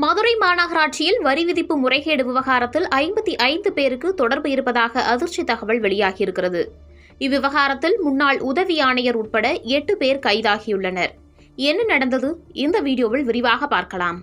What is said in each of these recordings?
மதுரை மாநகராட்சியில் வரி விதிப்பு முறைகேடு விவகாரத்தில் 55 பேருக்கு தொடர்பு இருப்பதாக அதிர்ச்சி தகவல் வெளியாகியிருக்கிறது. இவ்விவகாரத்தில் முன்னாள் உதவி ஆணையர் உட்பட 8 பேர் கைதாகியுள்ளனர். என்ன நடந்தது? இந்த வீடியோவில் விரிவாக பார்க்கலாம்.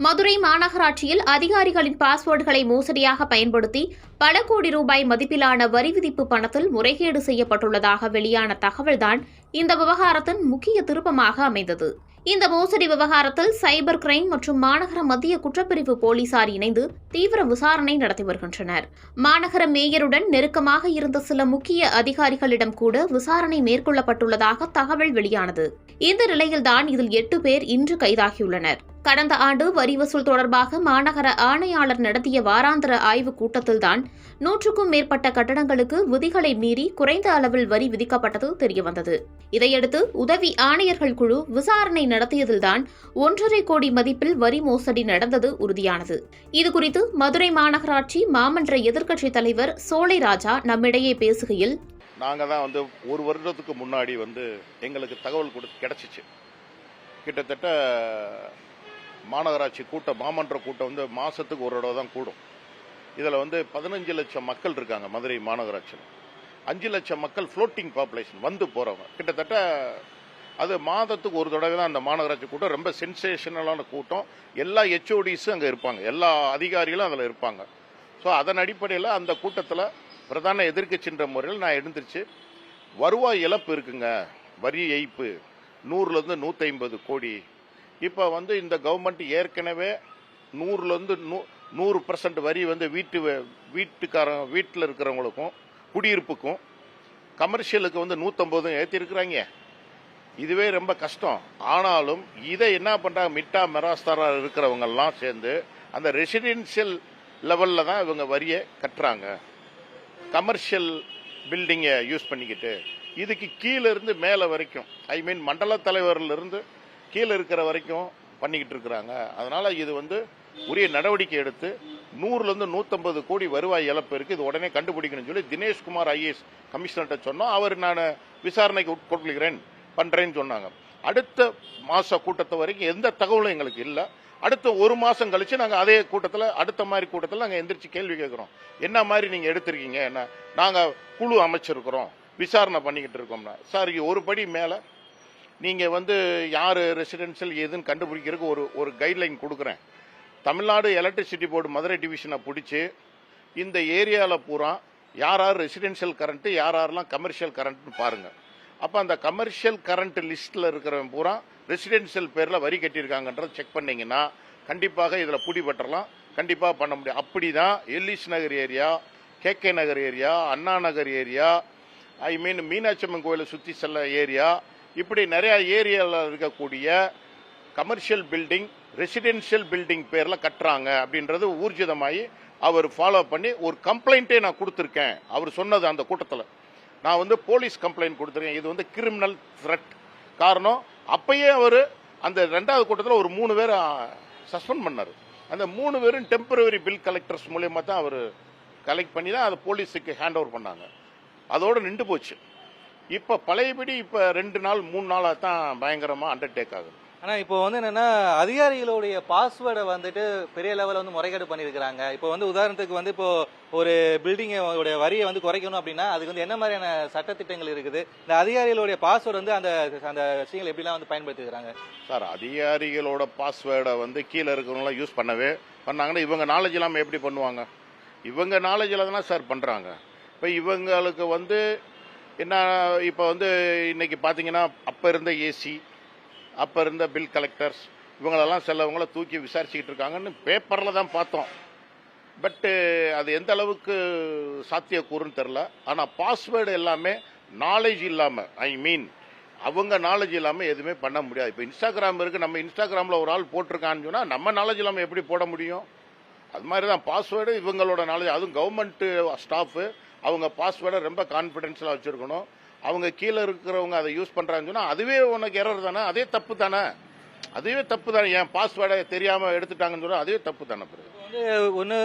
மதுரை மாநகராட்சியில் அதிகாரிகளின் பாஸ்வேர்டுகளை மோசடியாக பயன்படுத்தி பல கோடி ரூபாய் மதிப்பிலான வரி விதிப்பு பணத்தில் முறைகேடு செய்யப்பட்டுள்ளதாக வெளியான தகவல்தான் இந்த விவகாரத்தின் முக்கிய திருப்பமாக அமைந்தது. இந்த மோசடி விவகாரத்தில் சைபர் கிரைம் மற்றும் மாநகர மத்திய குற்றப்பிரிவு போலீசார் இணைந்து தீவிர விசாரணை நடத்தி வருகின்றனர். மாநகர மேயருடன் நெருக்கமாக இருந்த சில முக்கிய அதிகாரிகளிடம் கூட விசாரணை மேற்கொள்ளப்பட்டுள்ளதாக தகவல் வெளியானது. இந்த நிலையில்தான் இதில் 8 பேர் இன்று கைதாகியுள்ளனர். கடந்த ஆண்டு வரி வசூல் தொடர்பாக மாநகர ஆணையாளர் நடத்திய வாராந்திர ஆய்வுக் கூட்டத்தில்தான் 100க்கும் மேற்பட்ட கட்டடங்களுக்கு விதிகளை மீறி குறைந்த அளவில் வரி விதிக்கப்பட்டது தெரியவந்தது. இதையடுத்து உதவி ஆணையர்கள் குழு விசாரணை நடத்தியதில்தான் 1.5 கோடி மதிப்பில் வரி மோசடி நடந்தது உறுதியானது. இதுகுறித்து மதுரை மாநகராட்சி மாமன்ற எதிர்க்கட்சித் தலைவர் சோலை ராஜா நம்மிடையே பேசுகையில், நாங்கள் தான் ஒரு வருடத்துக்கு முன்னாடி எங்களுக்கு தகவல் கிடைச்சிச்சு. கிட்டத்தட்ட மாநகராட்சி கூட்டம், மாமன்ற கூட்டம் மாசத்துக்கு ஒரு தடவை தான் கூடும். இதில் 15 லட்சம் மக்கள் இருக்காங்க மதுரை மாநகராட்சியில். 5 லட்சம் மக்கள் ஃப்ளோட்டிங் பாப்புலேஷன் போறவங்க. கிட்டத்தட்ட அது மாதத்துக்கு ஒரு தடவை தான் அந்த மாநகராட்சி கூட்டம். ரொம்ப சென்சேஷனலான கூட்டம். எல்லா ஹெச்ஓடிஸும் அங்கே இருப்பாங்க, எல்லா அதிகாரிகளும் அதில் இருப்பாங்க. ஸோ அதன் அடிப்படையில் அந்த கூட்டத்தில் பிரதான எதிர்க்கட்சின்ற முறையில் நான் எழுந்திருச்சு, வருவாய் இழப்பு இருக்குங்க, வரி ஏய்ப்பு 100லேருந்து 150 கோடி. இப்போ இந்த கவர்மெண்ட் ஏற்கனவே 100லேருந்து 100% வரி வீட்டில் இருக்கிறவங்களுக்கும் குடியிருப்புக்கும் கமர்ஷியலுக்கு 150 ஏற்றிருக்கிறாங்க. இதுவே ரொம்ப கஷ்டம். ஆனாலும் இதை என்ன பண்றாங்க, மிட்டா மெராஸ்தாரா இருக்கிறவங்கெல்லாம் சேர்ந்து அந்த ரெசிடென்சியல் லெவலில் தான் இவங்க வரியை கட்டுறாங்க. கமர்ஷியல் பில்டிங்கை யூஸ் பண்ணிக்கிட்டு இதுக்கு கீழே இருந்து மேலே வரைக்கும், மண்டல தலைவரில் இருந்து கீழே இருக்கிற வரைக்கும் பண்ணிக்கிட்டு இருக்கிறாங்க. அதனால இது உரிய நடவடிக்கை எடுத்து 100லேருந்து 150 கோடி வருவாய் இழப்பு இருக்கு, இது உடனே கண்டுபிடிக்கணும்னு சொல்லி தினேஷ்குமார் ஐஏஎஸ் கமிஷனர்கிட்ட சொன்னோம். அவர் நான் விசாரணைக்கு உட்கொள்கிறேன் பண்றேன்னு சொன்னாங்க. அடுத்த மாச கூட்டத்தை வரைக்கும் எந்த தகவலும் எங்களுக்கு இல்லை. அடுத்த ஒரு மாசம் கழிச்சு நாங்கள் அதே கூட்டத்தில், அடுத்த மாதிரி கூட்டத்தில் நாங்கள் எந்திரிச்சு கேள்வி கேட்கிறோம். என்ன மாதிரி நீங்க எடுத்திருக்கீங்க, என்ன நாங்கள் குழு அமைச்சிருக்கிறோம், விசாரணை பண்ணிக்கிட்டு இருக்கோம்னா. சார், ஒரு படி மேலே நீங்க யாரு ரெசிடென்சியல் எதுன்னு கண்டுபிடிக்கிறதுக்கு ஒரு கைட்லைன் கொடுக்குறேன். தமிழ்நாடு எலக்ட்ரிசிட்டி போர்டு மதுரை டிவிஷனை பிடிச்சி இந்த ஏரியாவில் பூரா யார் ரெசிடென்சியல் கரண்ட், யாரெல்லாம் கமர்ஷியல் கரண்ட்னு பாருங்க. அப்போ அந்த கமர்ஷியல் கரண்ட் லிஸ்ட்ல இருக்கிறவன் பூரா ரெசிடென்சியல் பேர்ல வரி கட்டியிருக்காங்கன்றத செக் பண்ணீங்கன்னா கண்டிப்பாக இதில் பிடிபற்றலாம், கண்டிப்பாக பண்ண முடியும். அப்படிதான் எல்லிஸ் நகர் ஏரியா, KK நகர் ஏரியா, அண்ணா நகர் ஏரியா, மீனாட்சி அம்மன் கோயிலை சுற்றி செல்ல ஏரியா, இப்படி நிறைய ஏரியாவில் இருக்கக்கூடிய கமர்ஷியல் பில்டிங் ரெசிடென்சியல் பில்டிங் பேர்ல கட்டுறாங்க அப்படின்றது ஊர்ஜிதமாயி அவர் ஃபாலோ பண்ணி ஒரு கம்ப்ளைண்டே நான் கொடுத்துருக்கேன். அவர் சொன்னது அந்த கூட்டத்தில் நான் போலீஸ் கம்ப்ளைண்ட் கொடுத்துருக்கேன். இது கிரிமினல் த்ரெட். காரணம், அப்பயே அவர் அந்த 2வது கூட்டத்தில் ஒரு 3 பேரை சஸ்பெண்ட் பண்ணார். அந்த 3 பேரும் டெம்பரவரி பில் கலெக்டர்ஸ் மூலயமா தான் அவர் கலெக்ட் பண்ணி தான் அதை போலீஸுக்கு ஹேண்ட் ஓவர் பண்ணாங்க. அதோடு நின்று போச்சு. இப்போ பழையபடி இப்போ 2 நாள் 3 நாளாக தான் பயங்கரமாக அண்டர்டேக் ஆகுது. ஆனால் இப்போ என்னன்னா, அதிகாரிகளுடைய பாஸ்வேர்டை பெரிய லெவலில் முறைகேடு பண்ணியிருக்கிறாங்க. இப்போ உதாரணத்துக்கு இப்போ ஒரு பில்டிங்கோட வரியை குறைக்கணும் அப்படின்னா அதுக்கு என்ன மாதிரியான சட்டத்திட்டங்கள் இருக்குது? இந்த அதிகாரிகளுடைய பாஸ்வேர்டு அந்த அந்த விஷயங்கள் எப்படிலாம் பயன்படுத்திக்கிறாங்க? சார், அதிகாரிகளோட பாஸ்வேர்டை கீழே இருக்கிறவங்களாம் யூஸ் பண்ணாங்கன்னா இவங்க நாலேஜ் இல்லாமல் எப்படி பண்ணுவாங்க? இவங்க நாலேஜில் தானே சார் பண்ணுறாங்க. இப்போ இவங்களுக்கு என்ன, இப்போ இன்னைக்கு பார்த்தீங்கன்னா அப்போ இருந்த ஏசி, அப்போ இருந்த பில் கலெக்டர்ஸ், இவங்களெல்லாம் சிலவங்கள தூக்கி விசாரிச்சுக்கிட்டு இருக்காங்கன்னு பேப்பரில் தான் பார்த்தோம். பட்டு அது எந்த அளவுக்கு சாத்தியக்கூறுன்னு தெரில. ஆனால் பாஸ்வேர்டு எல்லாமே நாலேஜ் இல்லாமல், அவங்க நாலேஜ் இல்லாமல் எதுவுமே பண்ண முடியாது. இப்போ இன்ஸ்டாகிராம் இருக்குது, நம்ம இன்ஸ்டாகிராமில் ஒரு ஆள் போட்டிருக்கான்னு சொன்னால் நம்ம நாலேஜ் இல்லாமல் எப்படி போட முடியும்? அது மாதிரி தான் பாஸ்வேர்டு இவங்களோட நாலேஜ். அதுவும் கவர்மெண்ட் ஸ்டாஃபு அவங்க பாஸ்வேர்டை ரொம்ப கான்ஃபிடென்ஷியலாக வச்சுருக்கணும். அவங்க கீழே இருக்கிறவங்க அதை யூஸ் பண்ணுறாங்கன்னு சொன்னால் அதுவே உனக்கு எரர் தானே, அதே தப்பு தானே. அதுவே தப்பு தானே. என் பாஸ்வேர்டை தெரியாம எடுத்துட்டாங்கன்னு சொல்ல அதுவே தப்பு தானே. வந்து ஒன்று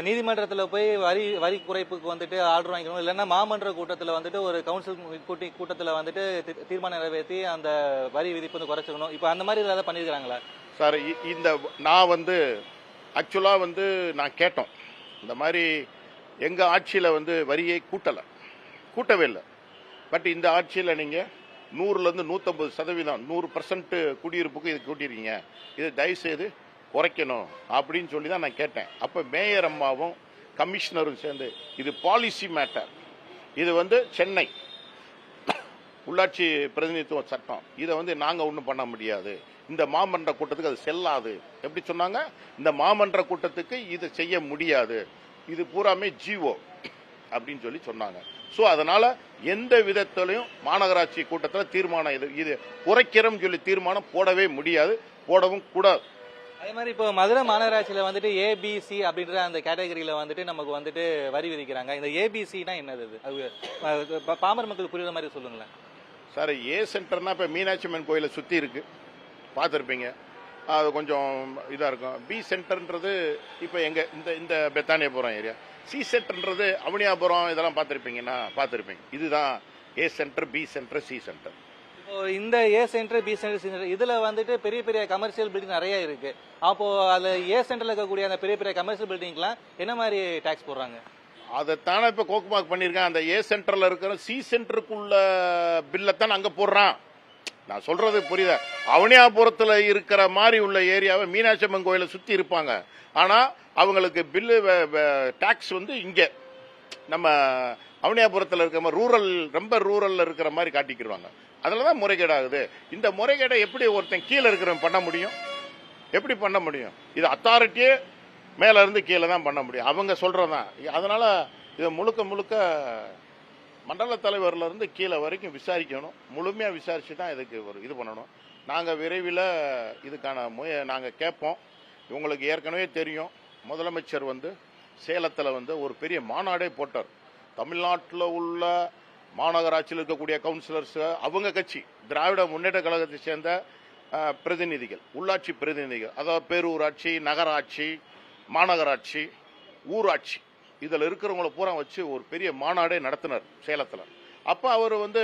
நீதிமன்றத்தில் போய் வரி குறைப்புக்கு வந்துட்டு ஆர்டர் வாங்கிக்கணும், இல்லைன்னா மாமன்ற கூட்டத்தில் வந்துட்டு ஒரு கவுன்சில் கூட்டத்தில் வந்துட்டு தீர்மானம் நிறைவேற்றி அந்த வரி விதிப்பு வந்து குறைச்சிக்கணும். இப்போ அந்த மாதிரி ஏதாவது பண்ணியிருக்கிறாங்களா சார்? இந்த நான் வந்து ஆக்சுவலாக வந்து நான் கேட்டோம், இந்த மாதிரி எங்கள் ஆட்சியில் வந்து வரியை கூட்டவே இல்லை. பட் இந்த ஆட்சியில் நீங்கள் 100லேருந்து 150%, 100% குடியிருப்புக்கு இது கூட்டியிருக்கீங்க, இது தயவுசெய்து குறைக்கணும் அப்படின்னு சொல்லி தான் நான் கேட்டேன். அப்போ மேயர் அம்மாவும் கமிஷனரும் சேர்ந்து இது பாலிசி மேட்டர், இது வந்து சென்னை உள்ளாட்சி பிரதிநிதித்துவ சட்டம், இதை வந்து நாங்கள் ஒன்றும் பண்ண முடியாது, இந்த மாமன்ற கூட்டத்துக்கு அது செல்லாது. எப்படி சொன்னாங்க? இந்த மாமன்ற கூட்டத்துக்கு இது செய்ய முடியாது, இது பூராமே ஜிஓ அப்படின்னு சொல்லி சொன்னாங்க. ஸோ அதனால எந்த விதத்திலையும் மாநகராட்சி கூட்டத்தில் தீர்மானம் இது குறைக்கிறோம் சொல்லி தீர்மானம் போடவே முடியாது, போடவும் கூடாது. அதே மாதிரி இப்போ மதுரை மாநகராட்சியில் வந்துட்டு ஏபிசி அப்படின்ற அந்த கேட்டகரியில் வந்துட்டு நமக்கு வந்துட்டு வரி விதிக்கிறாங்க. இந்த ஏபிசினா என்னது? அது பாமர மக்களுக்கு புரியுற மாதிரி சொல்லுங்களேன் சார். ஏ சென்டர்னா இப்போ மீனாட்சி அம்மன் கோயிலை சுற்றி இருக்கு, பார்த்துருப்பீங்க, அது கொஞ்சம் இதாக இருக்கும். பி சென்டர்ன்றது இப்போ எங்கள் இந்த பெத்தானியாபுரம் ஏரியா. சி சென்டர்ன்றது அவனியாபுரம், இதெல்லாம் பார்த்துருப்பீங்க. இதுதான் A centre, B centre, C centre. இப்போ இந்த A centre, B centre, C centre இதில் வந்துட்டு பெரிய பெரிய கமர்ஷியல் பில்டிங் நிறைய இருக்கு. அப்போ அதில் ஏ சென்டர்ல இருக்கக்கூடிய அந்த பெரிய பெரிய கமர்ஷியல் பில்டிங்லாம் என்ன மாதிரி டாக்ஸ் போடுறாங்க? அதைத்தானே இப்போ கோக்குமாக் பண்ணியிருக்கேன். அந்த ஏ சென்டர்ல இருக்கிற சி சென்டருக்குள்ள பில்லைத்தான் அங்கே போடுறான். நான் சொல்றது புரியுதா? அவனியாபுரத்தில் இருக்கிற மாதிரி உள்ள ஏரியாவை மீனாட்சி அம்மன் கோயிலை சுற்றி இருப்பாங்க, ஆனால் அவங்களுக்கு பில்லு டாக்ஸ் வந்து இங்கே நம்ம அவனியாபுரத்தில் இருக்கிற மாதிரி ரொம்ப ரூரல்ல இருக்கிற மாதிரி காட்டிக்கிடுவாங்க. அதில் தான் முறைகேடு ஆகுது. இந்த முறைகேடை எப்படி ஒருத்தன் கீழே இருக்கிறவன் பண்ண முடியும்? எப்படி பண்ண முடியும்? இது அத்தாரிட்டியே மேல இருந்து கீழே தான் பண்ண முடியும், அவங்க சொல்றதான். அதனால இதை முழுக்க மண்டல தலைவர்ல இருந்து கீழே வரைக்கும் விசாரிக்கணும், முழுமையா விசாரிச்சு தான் இதுக்கு ஒரு இது பண்ணணும். நாங்கள் விரைவில் இதுக்கான நாங்கள் கேட்போம். உங்களுக்கு ஏற்கனவே தெரியும், முதலமைச்சர் வந்து சேலத்தில் வந்து ஒரு பெரிய மாநாடே போட்டார். தமிழ்நாட்டில் உள்ள மாநகராட்சியில் இருக்கக்கூடிய கவுன்சிலர்ஸ், அவங்க கட்சி திராவிட முன்னேற்ற கழகத்தை சேர்ந்த பிரதிநிதிகள், உள்ளாட்சி பிரதிநிதிகள், அதாவது பேரூராட்சி, நகராட்சி, மாநகராட்சி, ஊராட்சி, இதில் இருக்கிறவங்கள பூரா வச்சு ஒரு பெரிய மாநாடே நடத்தினார் சேலத்தில். அப்போ அவர் வந்து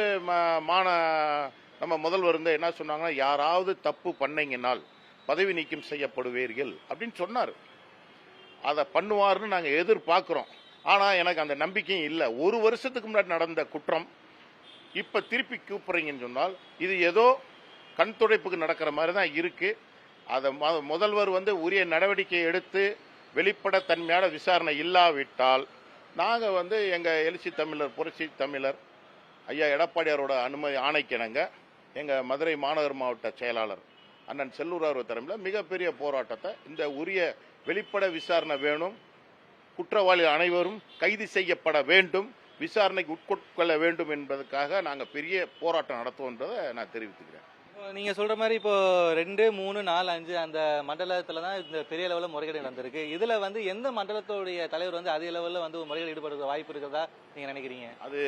நம்ம முதல்வர் வந்து என்ன சொன்னாங்கன்னா, யாராவது தப்பு பண்ணீங்கன்னால் பதவி நீக்கம் செய்யப்படுவீர்கள் அப்படின்னு சொன்னார். அதை பண்ணுவார்னு நாங்கள் எதிர்பார்க்குறோம். ஆனால் எனக்கு அந்த நம்பிக்கையும் இல்லை. ஒரு வருஷத்துக்கு முன்னாடி நடந்த குற்றம் இப்போ திருப்பி கூப்பிட்றீங்கன்னு சொன்னால் இது ஏதோ கண் துடைப்புக்கு நடக்கிற மாதிரி தான் இருக்கு. அதை முதல்வர் வந்து உரிய நடவடிக்கை எடுத்து வெளிப்படைத்தன்மையான விசாரணை இல்லாவிட்டால் நாங்கள் வந்து எங்கள் எழுச்சி தமிழர், புரட்சி தமிழர் ஐயா எடப்பாடியாரோட அனுமதி ஆணைக்கிணங்க எங்கள் மதுரை மாநகர் மாவட்ட செயலாளர் அண்ணன் செல்லூர் அவர் தலைமையில் மிகப்பெரிய போராட்டத்தை, இந்த உரிய வெளிப்படை விசாரணை வேணும், குற்றவாளி அனைவரும் கைது செய்யப்பட வேண்டும், விசாரணைக்கு உட்கொள்ள வேண்டும் என்பதற்காக நாங்கள் பெரிய போராட்டம் நடத்துவோன்றதை நான் தெரிவித்துக்கிறேன். நீங்க சொல்ற மாதிரி இப்போ 2, 3, 4, 5 அந்த மண்டலத்துல தான் இந்த பெரிய லெவலில் முறைகேடு நடந்திருக்கு. இதுல வந்து எந்த மண்டலத்தோடைய தலைவர் வந்து அதிக லெவலில் வந்து முறைகேடு ஈடுபடுற வாய்ப்பு இருக்கிறதா நீங்க நினைக்கிறீங்க? அது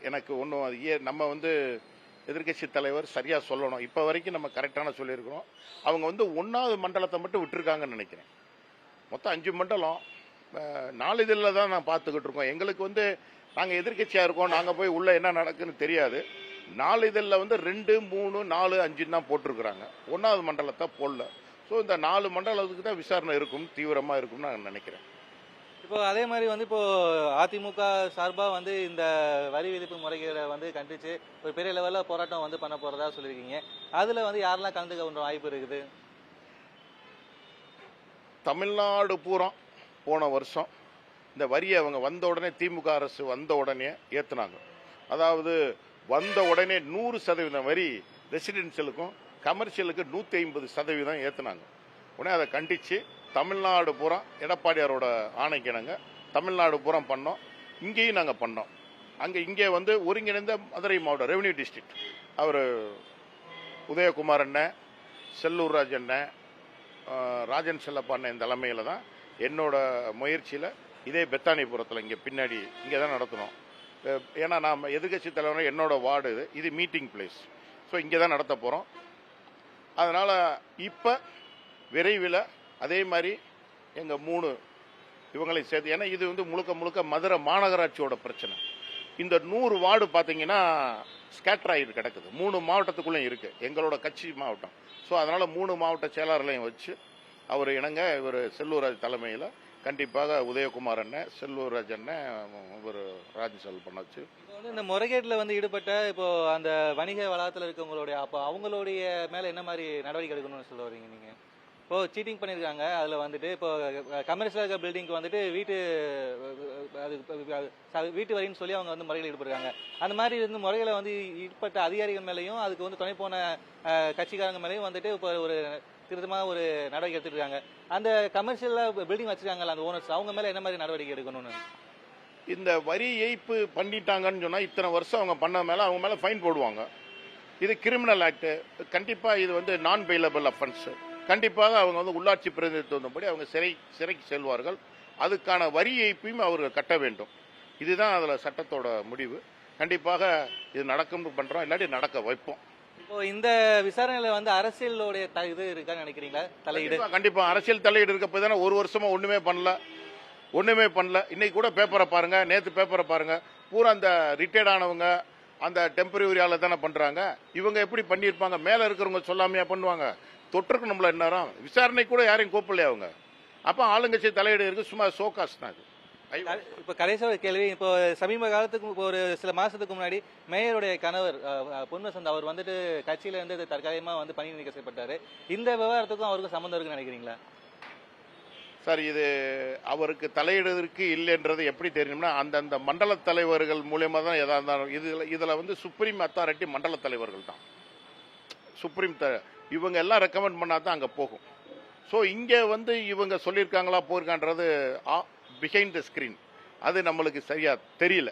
எனக்கு ஒன்றும் நம்ம வந்து எதிர்கட்சி தலைவர் சரியா சொல்லணும். இப்ப வரைக்கும் நம்ம கரெக்டான சொல்லியிருக்கிறோம். அவங்க வந்து 1வது மண்டலத்தை மட்டும் விட்டுருக்காங்கன்னு நினைக்கிறேன். மொத்தம் 5 மண்டலம் 4 இதில் தான் நான் பார்த்துக்கிட்டு இருக்கோம். எங்களுக்கு வந்து நாங்கள் எதிர்கட்சியாக இருக்கோம், நாங்கள் போய் உள்ள என்ன நடக்குன்னு தெரியாது. 4 இதில் வந்து 2, 3, 4, 5 தான் போட்டிருக்கிறாங்க, 1வது மண்டலத்தை போடல. ஸோ இந்த 4 மண்டலத்துக்கு தான் விசாரணை இருக்கும், தீவிரமாக இருக்கும்னு நான் நினைக்கிறேன். இப்போ அதே மாதிரி வந்து இப்போ அதிமுக சார்பா வந்து இந்த வரி விதிப்பு முறைகளை வந்து கண்டிச்சு ஒரு பெரிய லெவலில் போராட்டம் வந்து பண்ண போறதா சொல்லியிருக்கீங்க. அதுல வந்து யாரெல்லாம் கலந்துக்க வாய்ப்பு இருக்குது? தமிழ்நாடு பூரா போன வருஷம் இந்த வரியை அவங்க வந்த உடனே, திமுக அரசு வந்த உடனே ஏத்துனாங்க. அதாவது வந்த உடனே 100% வரி ரெசிடென்சியலுக்கும் கமர்ஷியலுக்கு 150% ஏத்துனாங்க. உடனே அதை கண்டிச்சு தமிழ்நாடு பூரா எடப்பாடியாரோட ஆணைக்கிணங்க தமிழ்நாடு பூரா பண்ணோம். இங்கேயும் நாங்கள் பண்ணோம். இங்கே வந்து ஒருங்கிணைந்த மதுரை மாவட்டம் ரெவன்யூ டிஸ்ட்ரிக்ட் அவர் உதயகுமார் அண்ணன், செல்லூர் ராஜ் அண்ணன், ராஜன் செல்லப்பா அண்ணன் தலைமையில் தான் என்னோட முயற்சியில் இதே பெத்தானிபுரத்தில் இங்கே பின்னாடி இங்கே தான் நடத்தணும். ஏன்னா நாம் எதிர்கட்சி தலைவர் என்னோட வார்டு இது மீட்டிங் பிளேஸ். ஸோ இங்கே தான் நடத்த போகிறோம். அதனால் இப்போ விரைவில் அதே மாதிரி எங்கள் 3 இவங்களை சேர்த்து, ஏன்னா இது வந்து முழுக்க முழுக்க மதுரை மாநகராட்சியோட பிரச்சனை. இந்த 100 வார்டு பார்த்தீங்கன்னா ஸ்கேட்டர் ஆகிட்டு கிடக்குது, 3 மாவட்டத்துக்குள்ளேயும் இருக்குது, எங்களோட கட்சி மாவட்டம். ஸோ அதனால் 3 மாவட்ட செயலாளர்களையும் வச்சு அவர் இணங்க இவர் செல்லூர்ராஜ் தலைமையில் கண்டிப்பாக உதயகுமார் அண்ணன், செல்லூர்ராஜ் அண்ணன், ஒரு ராஜ்சல் பண்ணாச்சு. இப்போ வந்து இந்த முறைகேட்டில் வந்து ஈடுபட்ட இப்போ அந்த வணிக வளாகத்தில் இருக்கவங்களுடைய அப்போ அவங்களுடைய மேலே என்ன மாதிரி நடவடிக்கை எடுக்கணும்னு சொல்ல வரீங்க நீங்கள்? இப்போ சீட்டிங் பண்ணியிருக்காங்க, அதில் வந்துட்டு இப்போ கமர்ஷியல் இருக்க பில்டிங்க்கு வந்துட்டு வீட்டு வரின்னு சொல்லி அவங்க வந்து முறையில் ஈடுபடுறாங்க. அந்த மாதிரி வந்து முறைகளை வந்து ஈடுபட்ட அதிகாரிகள் மேலேயும் அதுக்கு வந்து துணை போன கட்சிக்காரங்க மேலேயும் வந்துட்டு இப்போ ஒரு திருத்தமாக ஒரு நடவடிக்கை எடுத்துருக்காங்க. அந்த கமர்ஷியலாக பில்டிங் வச்சிருக்காங்கல்ல அந்த ஓனர்ஸ், அவங்க மேலே என்ன மாதிரி நடவடிக்கை எடுக்கணும்னு? இந்த வரி ஏய்ப்பு பண்ணிட்டாங்கன்னு சொன்னால் இத்தனை வருஷம் அவங்க பண்ண மேலே அவங்க மேலே ஃபைன் போடுவாங்க. இது கிரிமினல் ஆக்ட், கண்டிப்பாக இது வந்து நான் பெயிலபிள் அஃபென்ஸ். கண்டிப்பாக அவங்க வந்து உள்ளாட்சி பிரதிநிதித்துவப்படி அவங்க சிறைக்கு செல்வார்கள். அதுக்கான வரி ஏய்ப்பையும் அவர்கள் கட்ட வேண்டும். இதுதான் அதில் சட்டத்தோட முடிவு. கண்டிப்பாக இது நடக்கும்னு பண்ணுறோம், இல்லாட்டி நடக்க வைப்போம். இப்போ இந்த விசாரணையில வந்து அரசியலோடைய இது இருக்கான்னு நினைக்கிறீங்களா? தலையீடு கண்டிப்பா அரசியல் தலையீடு இருக்க போய் தானே 1 வருஷமா ஒண்ணுமே பண்ணல. இன்னைக்கு கூட பேப்பரை பாருங்க, நேற்று பேப்பரை பாருங்க, பூரா அந்த ரிட்டையர்ட் ஆனவங்க அந்த டெம்பரரியால தானே பண்றாங்க. இவங்க எப்படி பண்ணியிருப்பாங்க? மேல இருக்கிறவங்க சொல்லாமையா பண்ணுவாங்க? தொற்றுக்கணும்ல இந்நேரம். விசாரணை கூட யாரையும் கூப்பிடலையா அவங்க? அப்ப ஆளுங்கட்சி தலையீடு இருக்கு, சும்மா சோகாஸ் தான் இது. இப்ப கடைசி ஒரு கேள்வி, இப்போ சமீப காலத்துக்கு இப்போ ஒரு சில மாசத்துக்கு முன்னாடி மேயருடைய கணவர் பொன்வசந்த் அவர் வந்துட்டு கட்சியில இருந்து தற்காலிகமா வந்து பணி நீக்கம் செய்யப்பட்டாரு. இந்த விவகாரத்துக்கும் அவருக்கும் சம்பந்தம் இருக்குன்னு நினைக்கிறீங்களா? சார், இது அவருக்கு தலையிடுவதற்கு இல்லைன்றது எப்படி தெரியும்னா, அந்தந்த மண்டல தலைவர்கள் மூலியமா தான் எதா இருந்தாலும் இதுல வந்து சுப்ரீம் அத்தாரிட்டி மண்டல தலைவர்கள் தான். இவங்க எல்லாம் ரெக்கமெண்ட் பண்ணாதான் அங்க போகும். ஸோ இங்க வந்து இவங்க சொல்லியிருக்காங்களா போயிருக்கான்றது பிஹைண்ட் த ஸ்கிரீன், அது நம்மளுக்கு சரியா தெரியல.